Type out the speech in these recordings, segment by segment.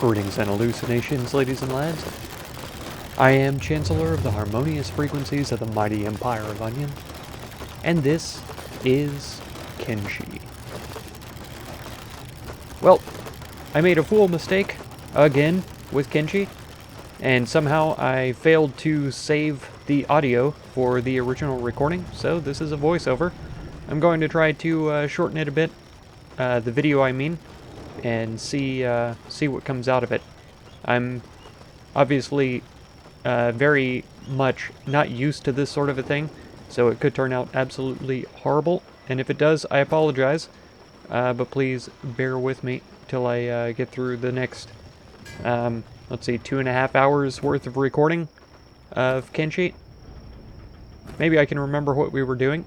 Greetings and hallucinations, ladies and lads. I am Chancellor of the harmonious frequencies of the mighty Empire of Onion, and this is Kenshi. Well, I made a fool mistake, again, with Kenshi, and somehow I failed to save the audio for the original recording, so this is a voiceover. I'm going to try to shorten it a bit, the video I mean, and see what comes out of it. I'm obviously very much not used to this sort of a thing, so it could turn out absolutely horrible, and if it does, I apologize, but please bear with me till I get through the next, let's see, 2.5 hours worth of recording of Kenshi. Maybe I can remember what we were doing.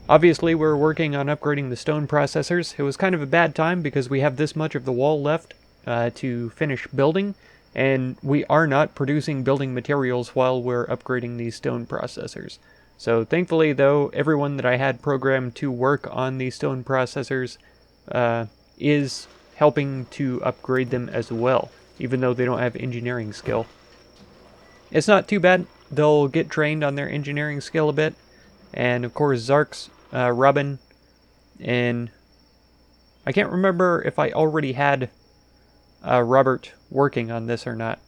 Obviously, we're working on upgrading the stone processors. It was kind of a bad time because we have this much of the wall left to finish building, and we are not producing building materials while we're upgrading these stone processors. So thankfully, though, everyone that I had programmed to work on these stone processors is helping to upgrade them as well, even though they don't have engineering skill. It's not too bad. They'll get trained on their engineering skill a bit, and of course Zark's, Robin, and I can't remember if I already had Robert working on this or not.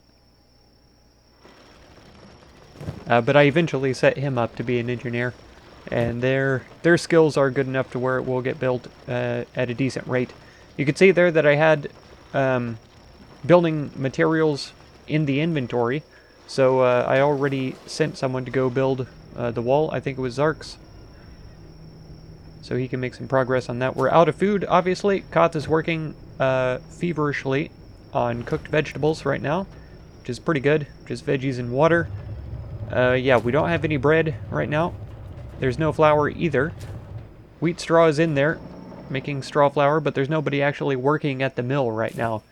But I eventually set him up to be an engineer, and their skills are good enough to where it will get built at a decent rate. You can see there that I had building materials in the inventory, so I already sent someone to go build the wall. I think it was Zark's, so he can make some progress on that. We're out of food, obviously. Koth is working feverishly on cooked vegetables right now, which is pretty good. Just veggies and water. Yeah, we don't have any bread right now. There's no flour either. Wheat straw is in there, making straw flour, but there's nobody actually working at the mill right now.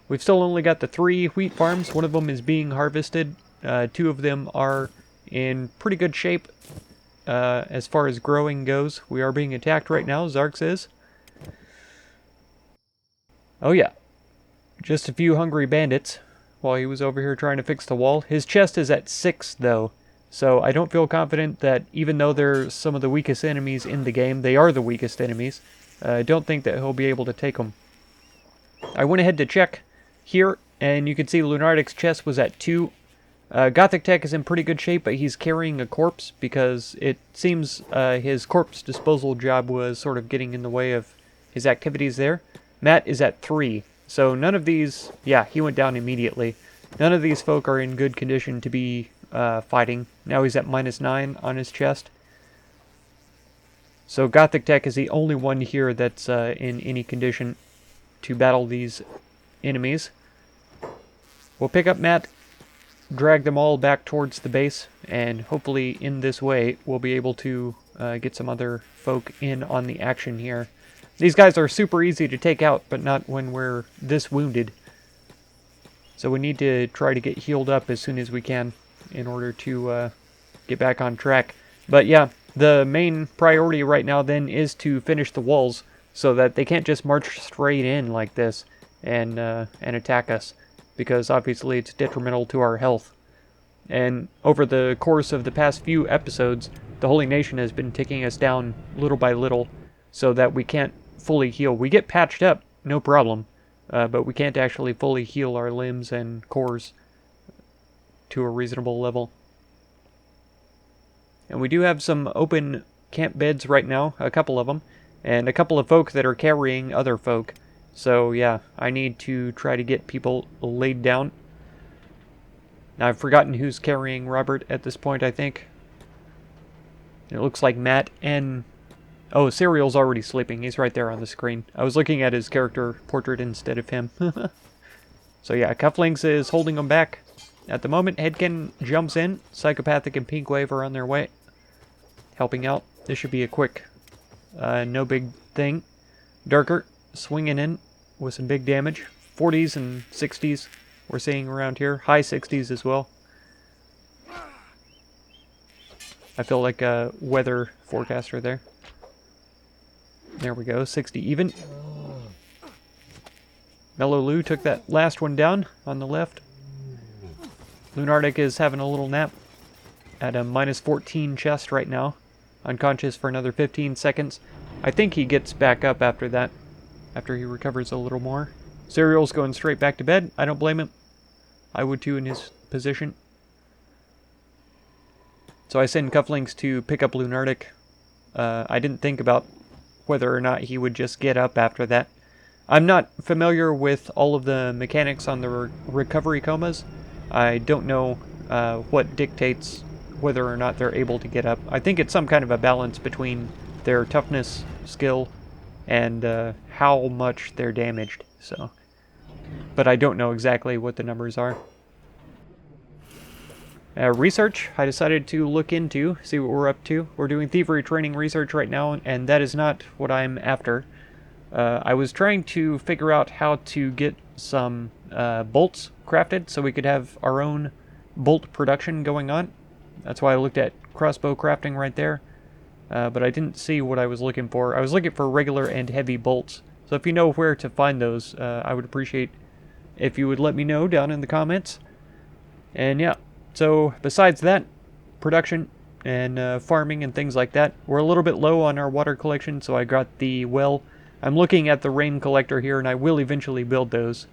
We've still only got the 3 wheat farms. One of them is being harvested. 2 of them are in pretty good shape as far as growing goes. We are being attacked right now, Zark's is. Oh yeah, just a few hungry bandits while he was over here trying to fix the wall. His chest is at 6 though, so I don't feel confident that even though they're some of the weakest enemies in the game, they are the weakest enemies. I don't think that he'll be able to take them. I went ahead to check here, and you can see Lunardic's chest was at 2. Gothic Tech is in pretty good shape, but he's carrying a corpse because it seems his corpse disposal job was sort of getting in the way of his activities there. Matt is at 3, so none of these... Yeah, he went down immediately. None of these folk are in good condition to be fighting. Now he's at -9 on his chest. So Gothic Tech is the only one here that's in any condition to battle these enemies. We'll pick up Matt, drag them all back towards the base, and hopefully in this way we'll be able to get some other folk in on the action here. These guys are super easy to take out, but not when we're this wounded. So we need to try to get healed up as soon as we can in order to get back on track. But yeah, the main priority right now then is to finish the walls so that they can't just march straight in like this and attack us, because obviously it's detrimental to our health. And over the course of the past few episodes, the Holy Nation has been taking us down little by little so that we can't fully heal. We get patched up, no problem, but we can't actually fully heal our limbs and cores to a reasonable level. And we do have some open camp beds right now, a couple of them, and a couple of folk that are carrying other folk. So yeah, I need to try to get people laid down. Now I've forgotten who's carrying Robert at this point, I think. It looks like Matt and... Oh, Serial's already sleeping. He's right there on the screen. I was looking at his character portrait instead of him. So yeah, Cufflinks is holding him back. At the moment, Headkin jumps in. Psychopathic and Pinkwave are on their way, helping out. This should be a quick, no big thing. Darker swinging in with some big damage. 40s and 60s we're seeing around here. High 60s as well. I feel like a weather forecaster there. There we go, 60 even. Mellow Lou took that last one down on the left. Lunardic is having a little nap at a minus 14 chest right now. Unconscious for another 15 seconds. I think he gets back up after that, after he recovers a little more. Serial's going straight back to bed. I don't blame him. I would too in his position. So I send Cufflinks to pick up Lunardic. I didn't think about whether or not he would just get up after that. I'm not familiar with all of the mechanics on the recovery comas. I don't know what dictates whether or not they're able to get up. I think it's some kind of a balance between their toughness, skill, and how much they're damaged. So, but I don't know exactly what the numbers are. Research, I decided to look into, see what we're up to. We're doing thievery training research right now, and that is not what I'm after. I was trying to figure out how to get some bolts crafted so we could have our own bolt production going on. That's why I looked at crossbow crafting right there. But I didn't see what I was looking for. I was looking for regular and heavy bolts. So if you know where to find those, I would appreciate if you would let me know down in the comments. And yeah, so besides that, production and farming and things like that, we're a little bit low on our water collection, so I got the well. I'm looking at the rain collector here, and I will eventually build those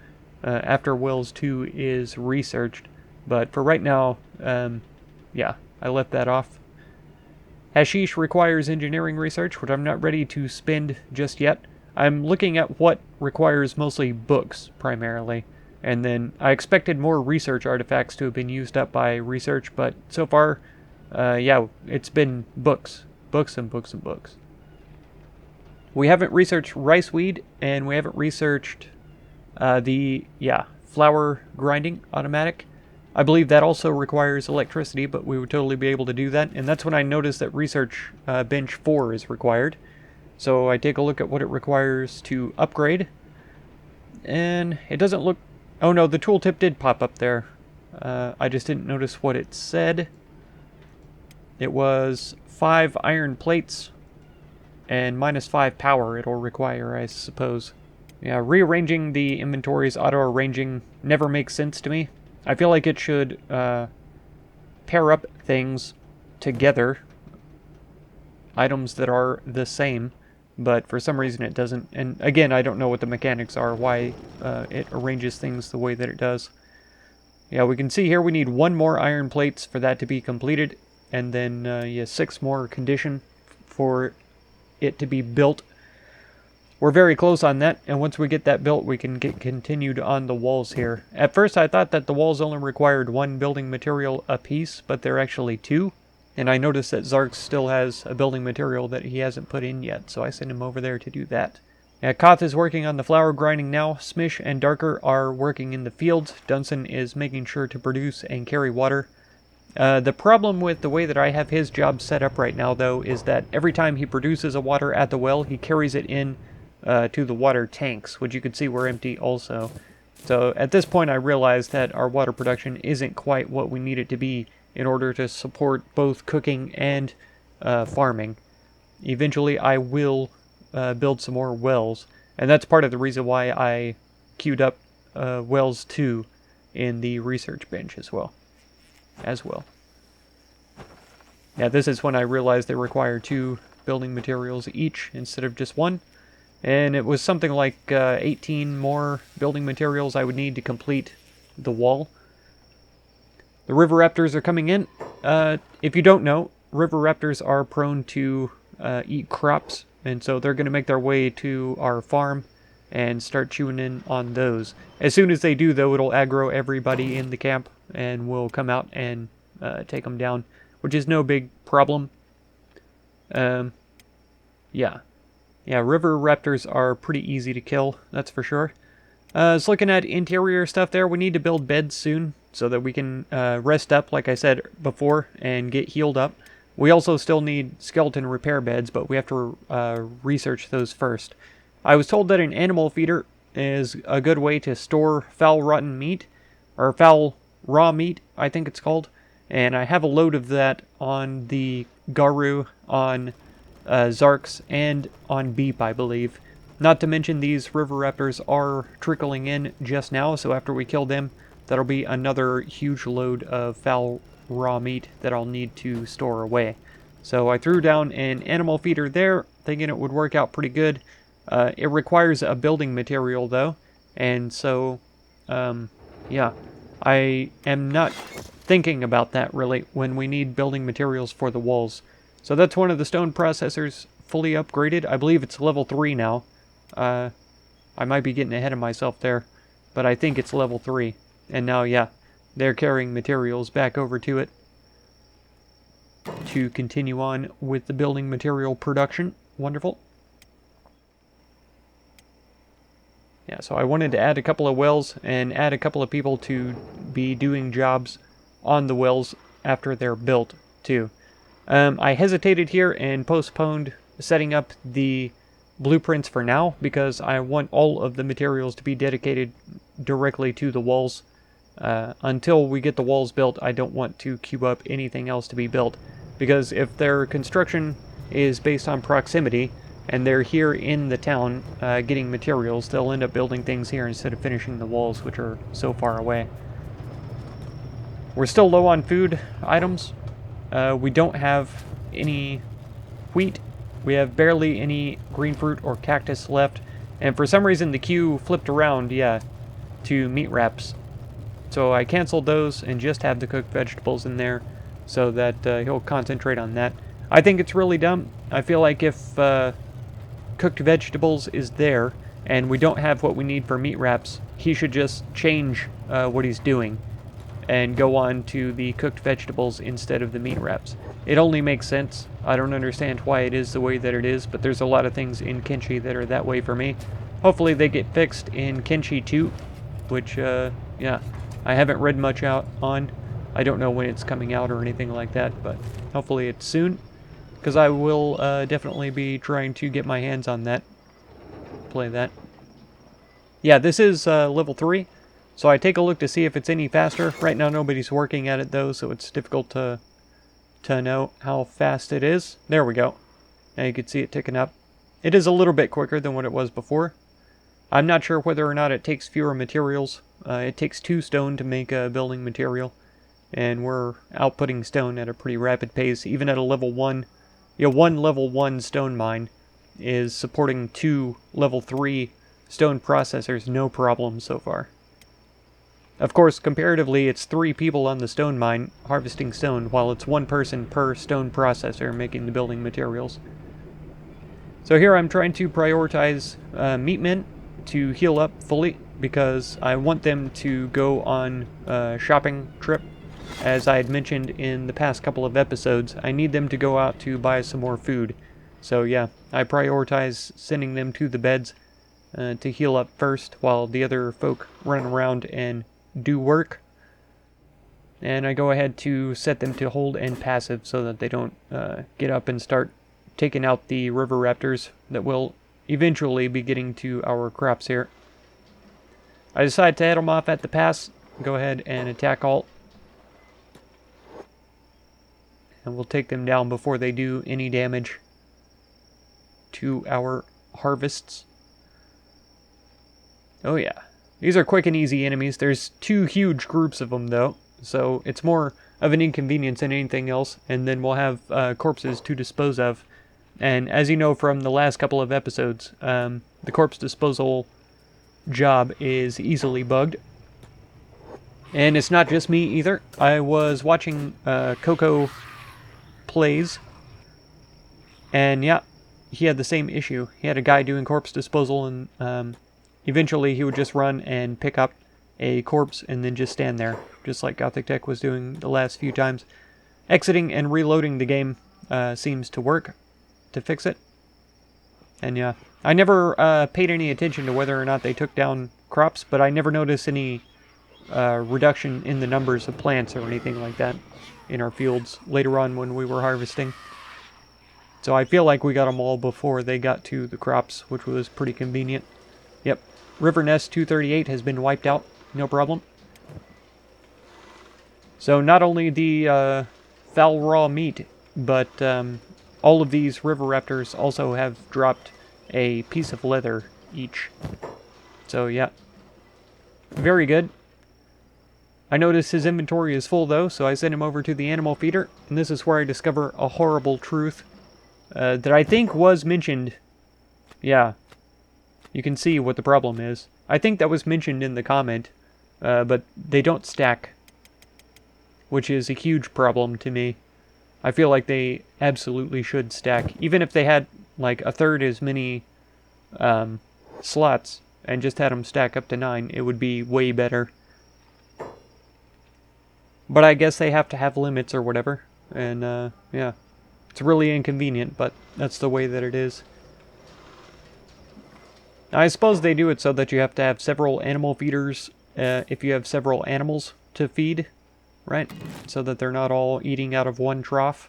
after Wells 2 is researched. But for right now, yeah, I left that off. Hashish requires engineering research, which I'm not ready to spend just yet. I'm looking at what requires mostly books, primarily. And then I expected more research artifacts to have been used up by research, but so far, yeah, it's been books. Books and books and books. We haven't researched riceweed, and we haven't researched flour grinding automatic. I believe that also requires electricity, but we would totally be able to do that. And that's when I noticed that research bench 4 is required. So I take a look at what it requires to upgrade. And it doesn't look... Oh no, the tooltip did pop up there. I just didn't notice what it said. It was 5 iron plates and minus 5 power it'll require, I suppose. Yeah, rearranging the inventories, auto-arranging, never makes sense to me. I feel like it should pair up things together, items that are the same, but for some reason it doesn't. And again, I don't know what the mechanics are, why it arranges things the way that it does. Yeah, we can see here we need 1 more iron plates for that to be completed, and then yeah, 6 more condition for it to be built. We're very close on that, and once we get that built, we can get continued on the walls here. At first, I thought that the walls only required 1 building material apiece, but they're actually 2. And I noticed that Zark still has a building material that he hasn't put in yet, so I sent him over there to do that. Koth is working on the flour grinding now. Smish and Darker are working in the fields. Dunson is making sure to produce and carry water. The problem with the way that I have his job set up right now, though, is that every time he produces a water at the well, he carries it in to the water tanks, which you can see were empty also. So at this point I realized that our water production isn't quite what we need it to be in order to support both cooking and farming. Eventually I will build some more wells, and that's part of the reason why I queued up wells 2 in the research bench as well. Yeah, this is when I realized they require 2 building materials each instead of just 1. And it was something like 18 more building materials I would need to complete the wall. The river raptors are coming in. If you don't know, river raptors are prone to eat crops, and so they're going to make their way to our farm and start chewing in on those. As soon as they do, though, it'll aggro everybody in the camp, and we'll come out and take them down, which is no big problem. Yeah. Yeah, river raptors are pretty easy to kill, that's for sure. I was looking at interior stuff there. We need to build beds soon so that we can rest up, like I said before, and get healed up. We also still need skeleton repair beds, but we have to research those first. I was told that an animal feeder is a good way to store foul rotten meat, or foul raw meat, I think it's called. And I have a load of that on the Garu, on Zarks, and on Beep, I believe. Not to mention these river raptors are trickling in just now, so after we kill them, that'll be another huge load of foul raw meat that I'll need to store away. So I threw down an animal feeder there, thinking it would work out pretty good. It requires a building material, though, and so, yeah, I am not thinking about that, really, when we need building materials for the walls. So that's one of the stone processors fully upgraded. I believe it's level 3 now. I might be getting ahead of myself there, but I think it's level 3. And now, yeah, they're carrying materials back over to it to continue on with the building material production. Wonderful. Yeah, so I wanted to add a couple of wells and add a couple of people to be doing jobs on the wells after they're built, too. I hesitated here and postponed setting up the blueprints for now because I want all of the materials to be dedicated directly to the walls. Until we get the walls built, I don't want to queue up anything else to be built, because if their construction is based on proximity and they're here in the town getting materials, they'll end up building things here instead of finishing the walls, which are so far away. We're still low on food items. We don't have any wheat. We have barely any green fruit or cactus left, and for some reason the queue flipped around, yeah, to meat wraps. So I canceled those and just have the cooked vegetables in there so that he'll concentrate on that. I think it's really dumb. I feel like if cooked vegetables is there and we don't have what we need for meat wraps, he should just change what he's doing and go on to the cooked vegetables instead of the meat wraps. It only makes sense. I don't understand why it is the way that it is, but there's a lot of things in Kenshi that are that way for me. Hopefully they get fixed in Kenshi 2, which, yeah, I haven't read much out on. I don't know when it's coming out or anything like that, but hopefully it's soon, because I will definitely be trying to get my hands on that. Play that. Yeah, this is level 3, so I take a look to see if it's any faster. Right now nobody's working at it though, so it's difficult to know how fast it is. There we go. Now you can see it ticking up. It is a little bit quicker than what it was before. I'm not sure whether or not it takes fewer materials. It takes 2 stone to make a building material, and we're outputting stone at a pretty rapid pace, even at a level 1. You know, one level 1 stone mine is supporting 2 level 3 stone processors, no problem so far. Of course, comparatively, it's 3 people on the stone mine harvesting stone, while it's 1 person per stone processor making the building materials. So here I'm trying to prioritize meat men to heal up fully, because I want them to go on a shopping trip. As I had mentioned in the past couple of episodes, I need them to go out to buy some more food. So yeah, I prioritize sending them to the beds to heal up first, while the other folk run around and do work. And I go ahead to set them to hold and passive so that they don't get up and start taking out the river raptors that will eventually be getting to our crops here. I decide to head them off at the pass. Go ahead and attack alt. And we'll take them down before they do any damage to our harvests. Oh yeah. These are quick and easy enemies. There's 2 huge groups of them though, so it's more of an inconvenience than anything else, and then we'll have corpses to dispose of. And as you know from the last couple of episodes, the corpse disposal job is easily bugged. And it's not just me either. I was watching Coco Plays, and yeah, he had the same issue. He had a guy doing corpse disposal, and eventually he would just run and pick up a corpse and then just stand there, just like Gothic Tech was doing the last few times. Exiting and reloading the game seems to work to fix it. And yeah, I never paid any attention to whether or not they took down crops, but I never noticed any reduction in the numbers of plants or anything like that in our fields later on when we were harvesting. So I feel like we got them all before they got to the crops, which was pretty convenient. Yep, River Nest 238 has been wiped out, no problem. So not only the foul raw meat, but all of these river raptors also have dropped a piece of leather each. So yeah, very good. I notice his inventory is full though, so I send him over to the animal feeder, and this is where I discover a horrible truth that I think was mentioned. Yeah, you can see what the problem is. I think that was mentioned in the comment, but they don't stack, which is a huge problem to me. I feel like they absolutely should stack, even if they had like a third as many slots and just had them stack up to 9, it would be way better. But I guess they have to have limits or whatever, and yeah, it's really inconvenient, but that's the way that it is. I suppose they do it so that you have to have several animal feeders if you have several animals to feed, right? So that they're not all eating out of one trough,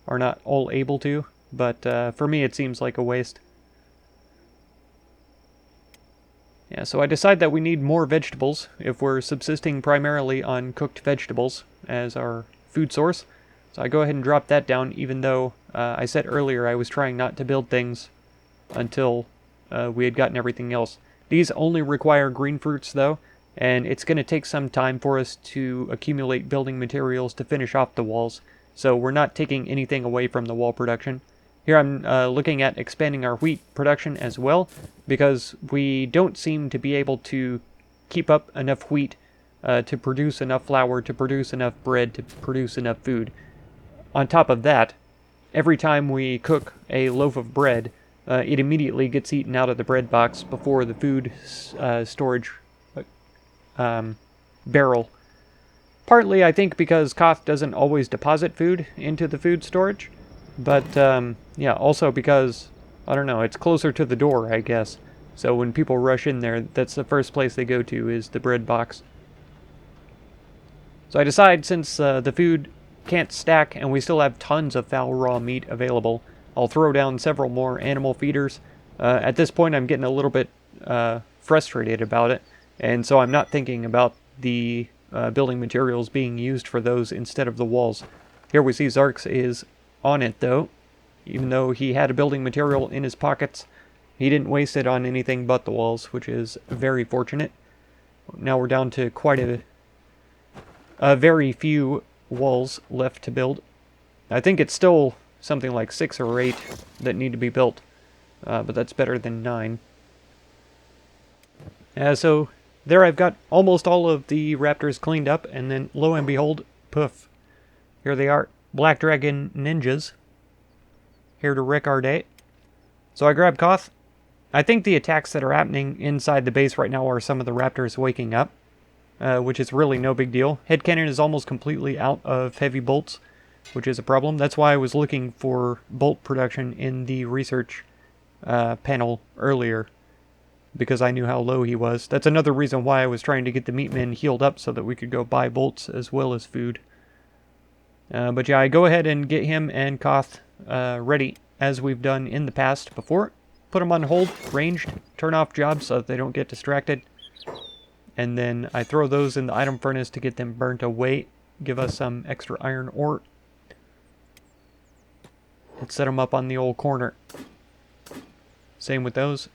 or not all able to, but for me it seems like a waste. Yeah, so I decide that we need more vegetables if we're subsisting primarily on cooked vegetables as our food source. So I go ahead and drop that down, even though I said earlier I was trying not to build things until we had gotten everything else. These only require green fruits though, and it's going to take some time for us to accumulate building materials to finish off the walls. So we're not taking anything away from the wall production. Here I'm looking at expanding our wheat production as well, because we don't seem to be able to keep up enough wheat to produce enough flour, to produce enough bread, to produce enough food. On top of that, every time we cook a loaf of bread, it immediately gets eaten out of the bread box before the food storage barrel. Partly, I think, because Koth doesn't always deposit food into the food storage. But, yeah, also because, I don't know, it's closer to the door, I guess. So when people rush in there, that's the first place they go to, is the bread box. So I decide, since the food can't stack and we still have tons of foul raw meat available, I'll throw down several more animal feeders. At this point, I'm getting a little bit frustrated about it, and so I'm not thinking about the building materials being used for those instead of the walls. Here we see Zarks is on it though. Even though he had a building material in his pockets, he didn't waste it on anything but the walls, which is very fortunate. Now we're down to quite a very few walls left to build. I think it's still something like 6 or 8 that need to be built, but that's better than 9. So there I've got almost all of the raptors cleaned up, and then lo and behold, poof, here they are. Black Dragon Ninjas, here to wreck our day. So I grab Koth. I think the attacks that are happening inside the base right now are some of the raptors waking up, which is really no big deal. Headcannon is almost completely out of heavy bolts, which is a problem. That's why I was looking for bolt production in the research panel earlier, because I knew how low he was. That's another reason why I was trying to get the meatmen healed up so that we could go buy bolts as well as food. But yeah, I go ahead and get him and Koth ready, as we've done in the past before. Put them on hold, ranged, turn off jobs so that they don't get distracted. And then I throw those in the item furnace to get them burnt away, give us some extra iron ore. And set them up on the old corner. Same with those.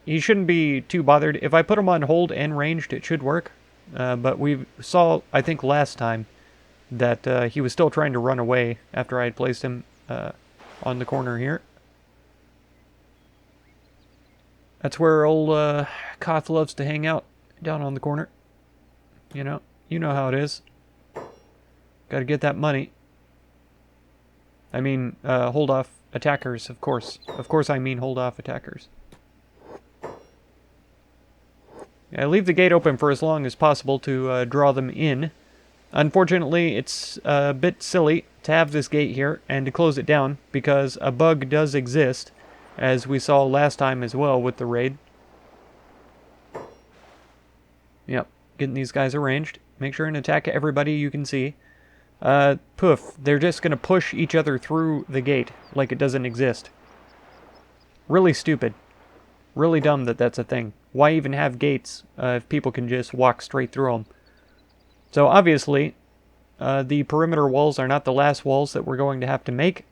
You shouldn't be too bothered. If I put them on hold and ranged, it should work. But we saw, I think last time, that he was still trying to run away after I had placed him on the corner here. That's where old Koth loves to hang out, down on the corner. You know how it is. Gotta get that money. I mean, hold off attackers, of course. Of course I mean hold off attackers. I leave the gate open for as long as possible to draw them in. Unfortunately, it's a bit silly to have this gate here and to close it down, because a bug does exist, as we saw last time as well with the raid. Yep, getting these guys arranged. Make sure and attack everybody you can see. Poof, they're just going to push each other through the gate like it doesn't exist. Really stupid. Really dumb that that's a thing. Why even have gates if people can just walk straight through them? So obviously, the perimeter walls are not the last walls that we're going to have to make.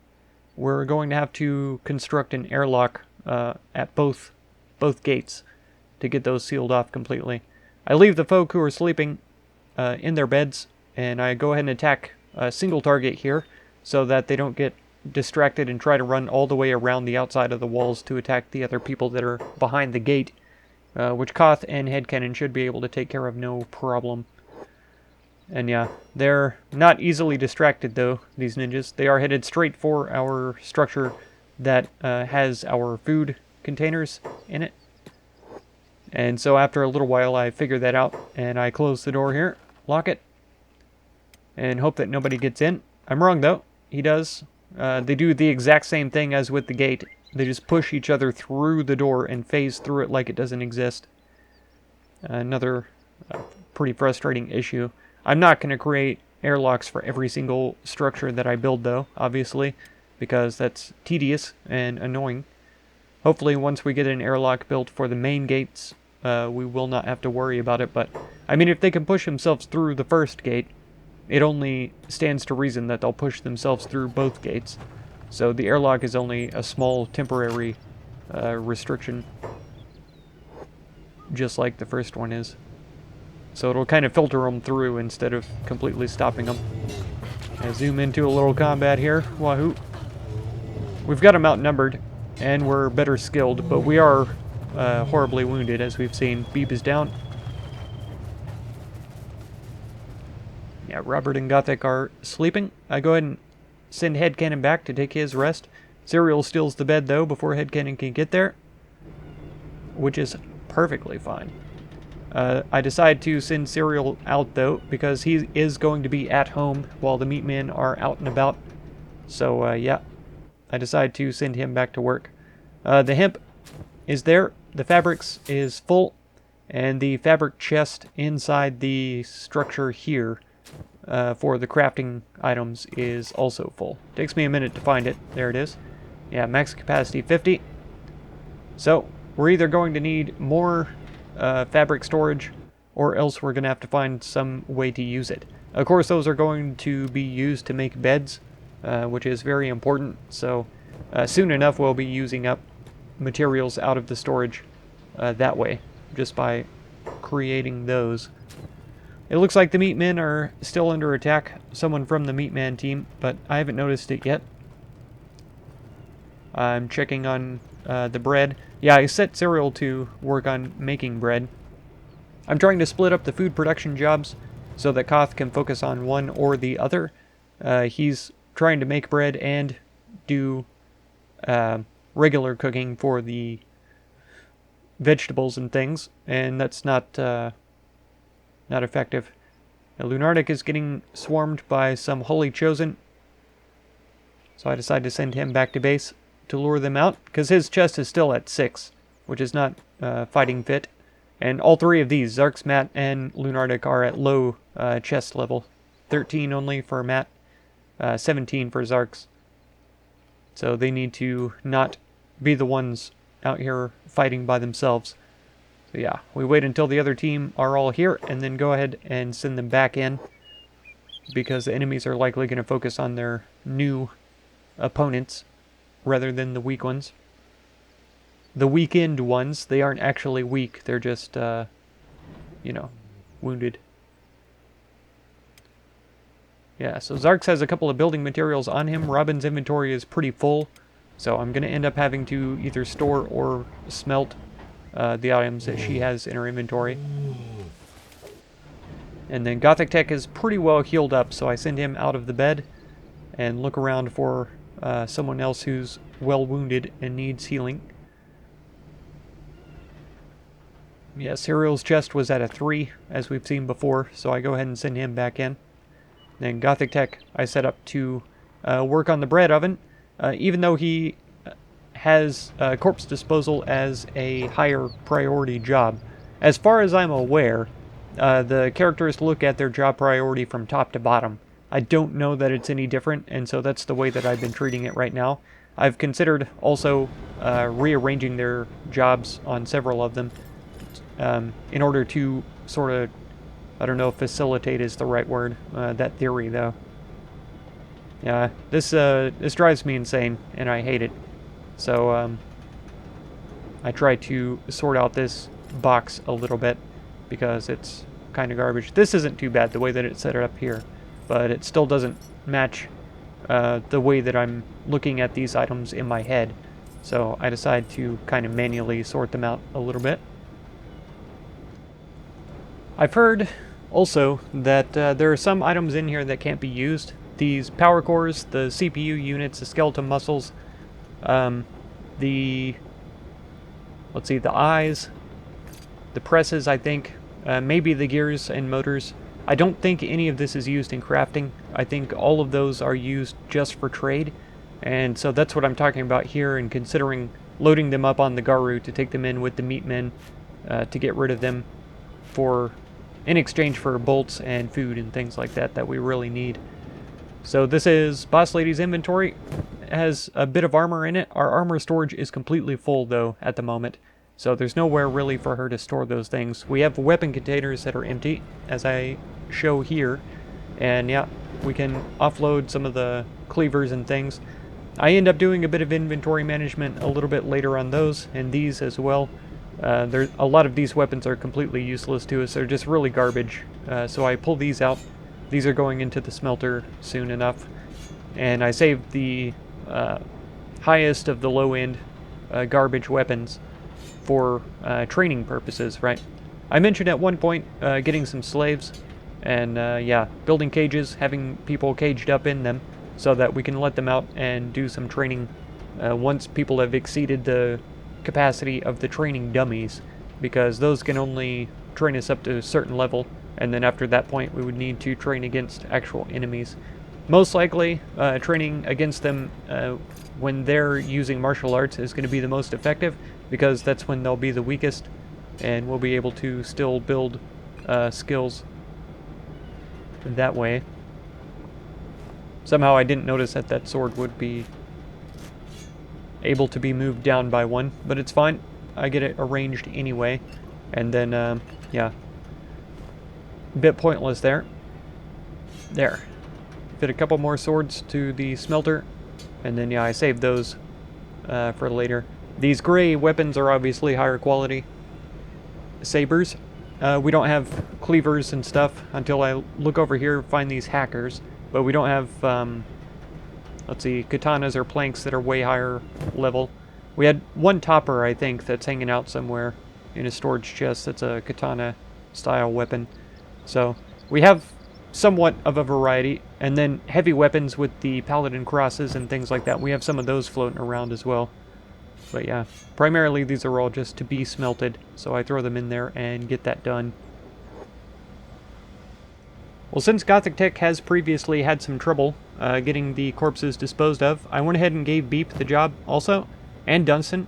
We're going to have to construct an airlock at both gates to get those sealed off completely. I leave the folk who are sleeping in their beds, and I go ahead and attack a single target here so that they don't get distracted and try to run all the way around the outside of the walls to attack the other people that are behind the gate, which Koth and Headcanon should be able to take care of no problem. And yeah, they're not easily distracted though, these ninjas. They are headed straight for our structure that has our food containers in it. And so after a little while I figure that out, and I close the door here, lock it, and hope that nobody gets in. I'm wrong though, he does. They do the exact same thing as with the gate. They just push each other through the door and phase through it like it doesn't exist. Another pretty frustrating issue. I'm not going to create airlocks for every single structure that I build though, obviously, because that's tedious and annoying. Hopefully once we get an airlock built for the main gates, we will not have to worry about it. But, I mean, if they can push themselves through the first gate, it only stands to reason that they'll push themselves through both gates. So the airlock is only a small temporary restriction, just like the first one is. So it'll kind of filter them through instead of completely stopping them. I zoom into a little combat here. Wahoo! We've got them outnumbered, and we're better skilled, but we are horribly wounded, as we've seen. Beep is down. Yeah, Robert and Gothic are sleeping. I go ahead and send Headcanon back to take his rest. Serial steals the bed, though, before Headcanon can get there, which is perfectly fine. I decide to send Serial out, though, because he is going to be at home while the meatmen are out and about. So, yeah, I decide to send him back to work. The hemp is there. The fabrics is full. And the fabric chest inside the structure here for the crafting items is also full. Takes me a minute to find it. There it is. Yeah, max capacity 50. So, we're either going to need more fabric storage, or else we're going to have to find some way to use it. Of course, those are going to be used to make beds, which is very important, so soon enough we'll be using up materials out of the storage that way, just by creating those. It looks like the meatmen are still under attack, someone from the meatman team, but I haven't noticed it yet. I'm checking on the bread. Yeah, I set Serial to work on making bread. I'm trying to split up the food production jobs so that Koth can focus on one or the other. He's trying to make bread and do regular cooking for the vegetables and things, and that's not effective. Now, Lunardic is getting swarmed by some Holy Chosen, so I decide to send him back to base to lure them out, because his chest is still at 6, which is not fighting fit. And all three of these, Zarks, Matt, and Lunardic, are at low chest level. 13 only for Matt, 17 for Zarks. So they need to not be the ones out here fighting by themselves. So yeah, we wait until the other team are all here, and then go ahead and send them back in, because the enemies are likely going to focus on their new opponents rather than the weak ones. The weakened ones, they aren't actually weak, they're just, you know, wounded. Yeah, so Zarks has a couple of building materials on him. Robin's inventory is pretty full, so I'm going to end up having to either store or smelt the items that she has in her inventory. And then Gothic Tech is pretty well healed up, so I send him out of the bed and look around for someone else who's well wounded and needs healing. Yeah, Serial's chest was at a 3, as we've seen before, so I go ahead and send him back in. Then Gothic Tech I set up to work on the bread oven, even though he has corpse disposal as a higher priority job. As far as I'm aware, the characters look at their job priority from top to bottom. I don't know that it's any different, and so that's the way that I've been treating it right now. I've considered also rearranging their jobs on several of them in order to sort of, I don't know if facilitate is the right word, that theory though. Yeah, this drives me insane, and I hate it. So, I tried to sort out this box a little bit because it's kind of garbage. This isn't too bad, the way that it's set up here, but it still doesn't match the way that I'm looking at these items in my head. So I decided to kind of manually sort them out a little bit. I've heard also that there are some items in here that can't be used. These power cores, the CPU units, the skeleton muscles, the eyes, the presses, I think, maybe the gears and motors. I don't think any of this is used in crafting. I think all of those are used just for trade, and so that's what I'm talking about here, and considering loading them up on the Garu to take them in with the meat men to get rid of them in exchange for bolts and food and things like that we really need. So this is Boss Lady's inventory. It has a bit of armor in it. Our armor storage is completely full though at the moment, so there's nowhere really for her to store those things. We have weapon containers that are empty, as I show here, and yeah, we can offload some of the cleavers and things. I end up doing a bit of inventory management a little bit later on those, and these as well. A lot of these weapons are completely useless to us. They're just really garbage, so I pull these out. These are going into the smelter soon enough, and I saved the highest of the low-end garbage weapons for training purposes, right? I mentioned at one point getting some slaves, and yeah, building cages, having people caged up in them so that we can let them out and do some training once people have exceeded the capacity of the training dummies, because those can only train us up to a certain level, and then after that point we would need to train against actual enemies. Most likely, training against them when they're using martial arts is going to be the most effective, because that's when they'll be the weakest, and we'll be able to still build skills that way. Somehow I didn't notice that that sword would be able to be moved down by one, but it's fine. I get it arranged anyway, and then, yeah. A bit pointless there. There. Fit a couple more swords to the smelter, and then, yeah, I saved those for later. These gray weapons are obviously higher quality. Sabers. We don't have cleavers and stuff until I look over here, find these hackers, but we don't have, let's see, katanas or planks that are way higher level. We had one topper, I think, that's hanging out somewhere in a storage chest. That's a katana style weapon. So we have somewhat of a variety, and then heavy weapons with the paladin crosses and things like that. We have some of those floating around as well. But yeah, primarily these are all just to be smelted, so I throw them in there and get that done. Well, since Gothic Tech has previously had some trouble getting the corpses disposed of, I went ahead and gave Beep the job also, and Dunstan.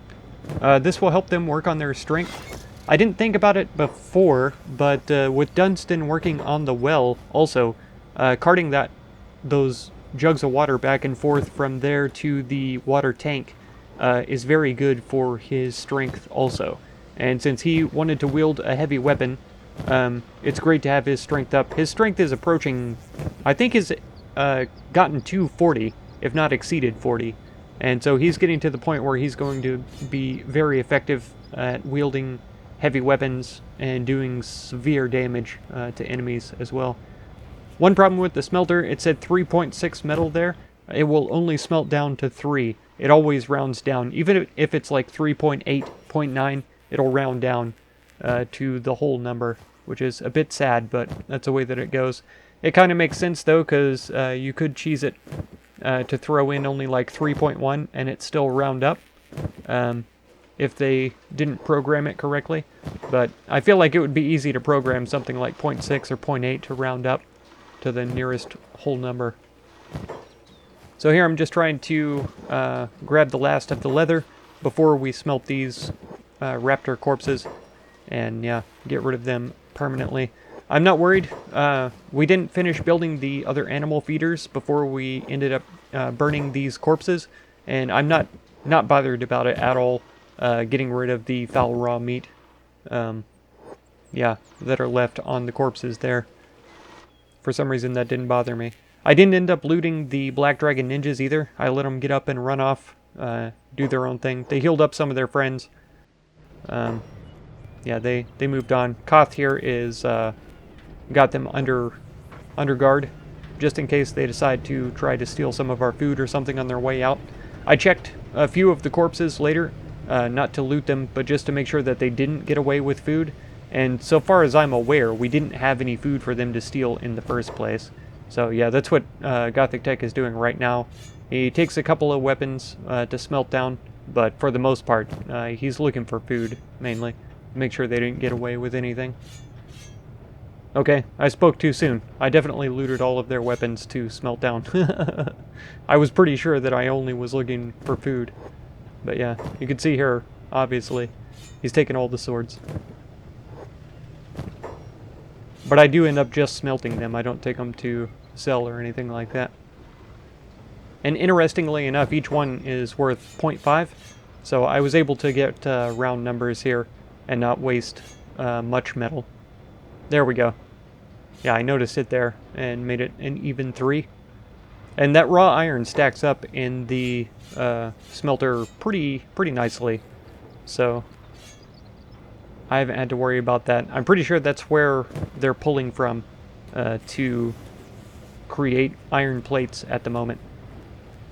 This will help them work on their strength. I didn't think about it before, but with Dunstan working on the well also, carting those jugs of water back and forth from there to the water tank is very good for his strength also. And since he wanted to wield a heavy weapon, it's great to have his strength up. His strength is approaching, I think he's gotten to 40, if not exceeded 40. And so he's getting to the point where he's going to be very effective at wielding heavy weapons and doing severe damage to enemies as well. One problem with the smelter, it said 3.6 metal there. It will only smelt down to 3. It always rounds down. Even if it's like 3.8, 0.9, it'll round down to the whole number, which is a bit sad, but that's the way that it goes. It kind of makes sense though, because you could cheese it to throw in only like 3.1 and it still round up if they didn't program it correctly. But I feel like it would be easy to program something like 0.6 or 0.8 to round up to the nearest whole number. So here I'm just trying to grab the last of the leather before we smelt these raptor corpses and yeah, get rid of them permanently. I'm not worried. We didn't finish building the other animal feeders before we ended up burning these corpses, and I'm not bothered about it at all, getting rid of the foul raw meat yeah, that are left on the corpses there. For some reason that didn't bother me. I didn't end up looting the Black Dragon ninjas either. I let them get up and run off, do their own thing. They healed up some of their friends, Yeah, they moved on. Koth here is got them under guard, just in case they decide to try to steal some of our food or something on their way out. I checked a few of the corpses later, not to loot them, but just to make sure that they didn't get away with food. And so far as I'm aware, we didn't have any food for them to steal in the first place. So yeah, that's what Gothic Tech is doing right now. He takes a couple of weapons to smelt down, but for the most part, he's looking for food, mainly. Make sure they didn't get away with anything. Okay, I spoke too soon. I definitely looted all of their weapons to smelt down. I was pretty sure that I only was looking for food. But yeah, you can see here, obviously, he's taken all the swords. But I do end up just smelting them. I don't take them to sell or anything like that. And interestingly enough, each one is worth 0.5. So I was able to get round numbers here and not waste much metal. There we go. Yeah, I noticed it there and made it an even 3. And that raw iron stacks up in the smelter pretty nicely. So I haven't had to worry about that. I'm pretty sure that's where they're pulling from to create iron plates at the moment.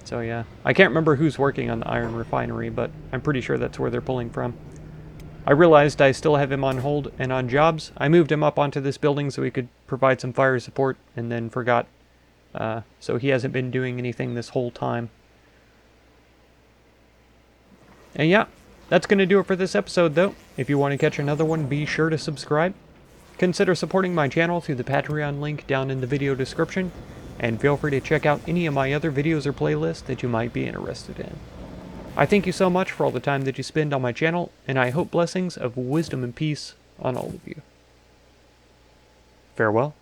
So yeah, I can't remember who's working on the iron refinery, but I'm pretty sure that's where they're pulling from. I realized I still have him on hold and on jobs. I moved him up onto this building so he could provide some fire support, and then forgot. So he hasn't been doing anything this whole time. And yeah, that's going to do it for this episode, though. If you want to catch another one, be sure to subscribe. Consider supporting my channel through the Patreon link down in the video description. And feel free to check out any of my other videos or playlists that you might be interested in. I thank you so much for all the time that you spend on my channel, and I hope blessings of wisdom and peace on all of you. Farewell.